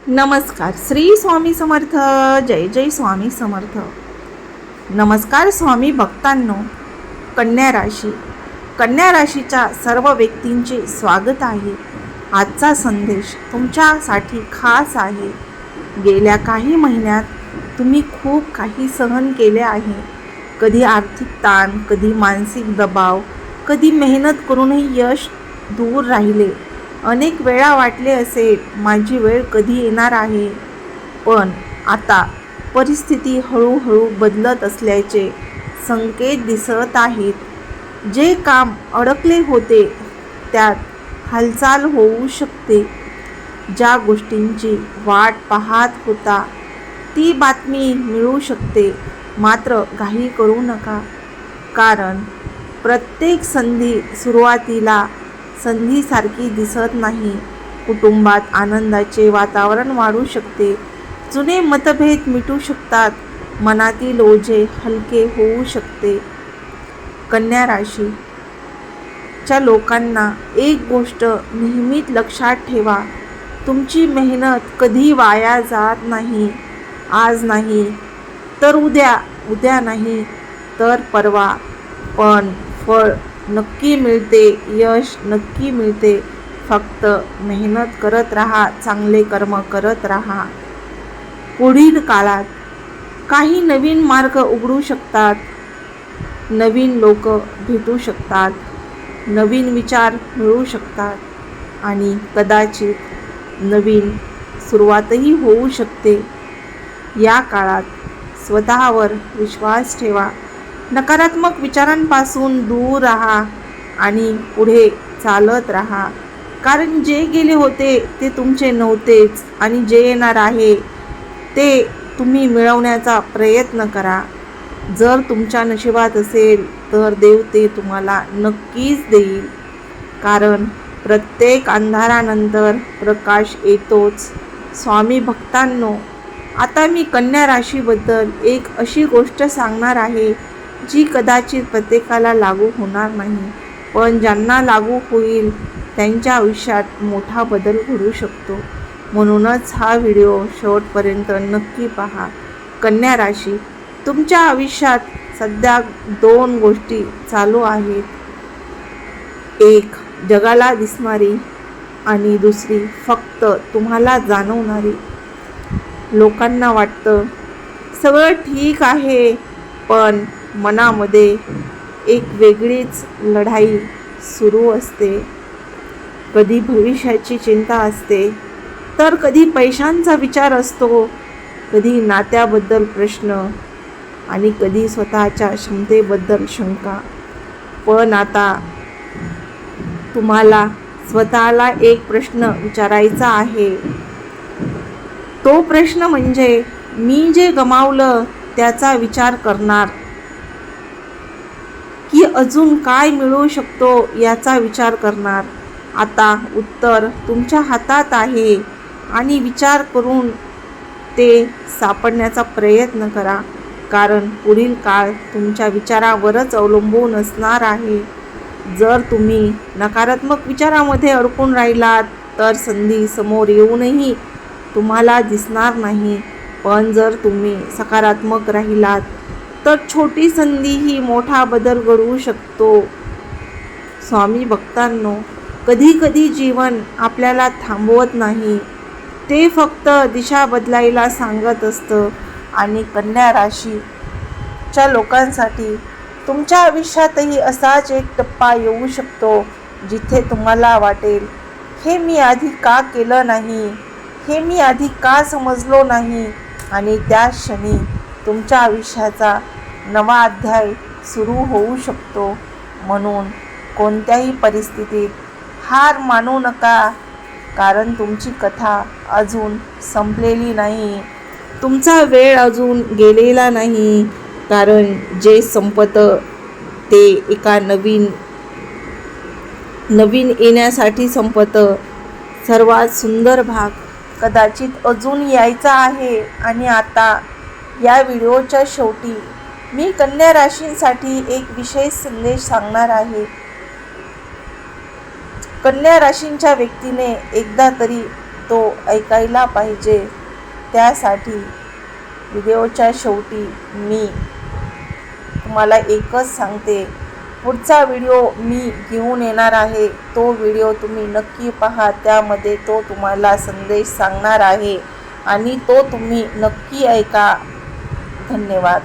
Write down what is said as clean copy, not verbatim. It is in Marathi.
नमस्कार. श्री स्वामी समर्थ. जय जय स्वामी समर्थ. नमस्कार स्वामी भक्तांनो. कन्या राशी, कन्या राशीच्या सर्व व्यक्तींचे स्वागत आहे. आजचा संदेश तुमच्यासाठी खास आहे. गेल्या काही महिन्यात तुम्ही खूप काही सहन केले आहे. कधी आर्थिक ताण, कधी मानसिक दबाव, कधी मेहनत करूनही यश दूर राहिले. अनेक वेळा वाटले असेल माझी वेळ कधी येणार आहे. पण आता परिस्थिती हळूहळू बदलत असल्याचे संकेत दिसत आहेत. जे काम अडकले होते त्यात हालचाल होऊ शकते. ज्या गोष्टींची वाट पाहत होता ती बातमी मिळू शकते. मात्र घाई करू नका, कारण प्रत्येक संधी सुरुवातीला संधीसारखी दिसत नाही. कुटुंबात आनंदाचे वातावरण वाढू शकते. जुने मतभेद मिटू शकतात. मनातील ओझे हलके होऊ शकते. कन्या राशीच्या लोकांना एक गोष्ट नेहमीच लक्षात ठेवा, तुमची मेहनत कधी वाया जात नाही. आज नाही तर उद्या, उद्या नाही तर परवा, पण फळ नक्की मिळते, यश नक्की मिळते. फक्त मेहनत करत राहा, चांगले कर्म करत राहा. पुढील काळात काही नवीन मार्ग उघडू शकतात. नवीन लोक भेटू शकतात. नवीन विचार मिळू शकतात आणि कदाचित नवीन सुरुवातही होऊ शकते. या काळात स्वतःवर विश्वास ठेवा. नकारात्मक विचारांपासून दूर राहा आणि पुढे चालत राहा. कारण जे गेले होते ते तुमचे नव्हतेच आणि जे येणार आहे ते तुम्ही मिळवण्याचा प्रयत्न करा. जर तुमच्या नशिबात असेल तर देव ते तुम्हाला नक्कीच देईल. कारण प्रत्येक अंधारानंतर प्रकाश येतोच. स्वामी भक्तांनो, आता मी कन्या राशीबद्दल एक अशी गोष्ट सांगणार आहे जी कदाचित प्रत्येकाला लागू होणार नाही, पण ज्यांना लागू होईल त्यांच्या आयुष्यात मोठा बदल घडू शकतो. म्हणूनच हा व्हिडिओ शेवटपर्यंत नक्की पहा. कन्या राशी, तुमच्या आयुष्यात सध्या दोन गोष्टी चालू आहेत. एक जगाला दिसणारी आणि दुसरी फक्त तुम्हाला जाणवणारी. लोकांना वाटतं सगळं ठीक आहे, पण मनामध्ये एक वेगळीच लढाई सुरू असते. कधी भविष्याची चिंता असते, तर कधी पैशांचा विचार असतो, कधी नात्याबद्दल प्रश्न आणि कधी स्वतःच्या क्षमतेबद्दल शंका. पण आता तुम्हाला स्वतःला एक प्रश्न विचारायचा आहे. तो प्रश्न म्हणजे, मी जे गमावलं त्याचा विचार करणार की अजून काय मिळू शकतो याचा विचार करणार? आता उत्तर तुमच्या हातात आहे आणि विचार करून ते सापडण्याचा प्रयत्न करा. कारण पुढील काळ तुमच्या विचारावरच अवलंबून असणार आहे. जर तुम्ही नकारात्मक विचारामध्ये अडकून राहिलात तर संधी समोर येऊनही तुम्हाला दिसणार नाही. पण जर तुम्ही सकारात्मक राहिलात तर छोटी संधीही मोठा बदल घडवू शकतो. स्वामी भक्तांनो, कधी कधी जीवन आपल्याला थांबवत नाही, ते फक्त दिशा बदलायला सांगत असतं. आणि कन्या राशीच्या लोकांसाठी तुमच्या आयुष्यातही असाच एक टप्पा येऊ शकतो जिथे तुम्हाला वाटेल, हे मी आधी का केलं नाही, हे मी आधी का समजलो नाही. आणि त्या क्षणी तुमच्या आयुष्याचा नवा अध्याय सुरू होऊ शकतो. म्हणून कोणत्याही परिस्थितीत हार मानू नका, कारण तुमची कथा अजून संपलेली नाही. तुमचा वेळ अजून गेलेला नाही. कारण जे संपतं ते एका नवीन येण्यासाठी संपतं. सर्वात सुंदर भाग कदाचित अजून यायचा आहे. आणि आता या व्हिडिओच्या शेवटी मी कन्या राशींसाठी एक विशेष संदेश सांगणार आहे. कन्या राशींच्या व्यक्तीने एकदा तरी तो ऐकायला पाहिजे. त्यासाठी व्हिडिओच्या शेवटी मी तुम्हाला एकच सांगते, पुढचा व्हिडिओ मी घेऊन येणार आहे. तो व्हिडिओ तुम्ही नक्की पहा. त्यामध्ये तो तुम्हाला संदेश सांगणार आहे आणि तो तुम्ही नक्की ऐका. धन्यवाद.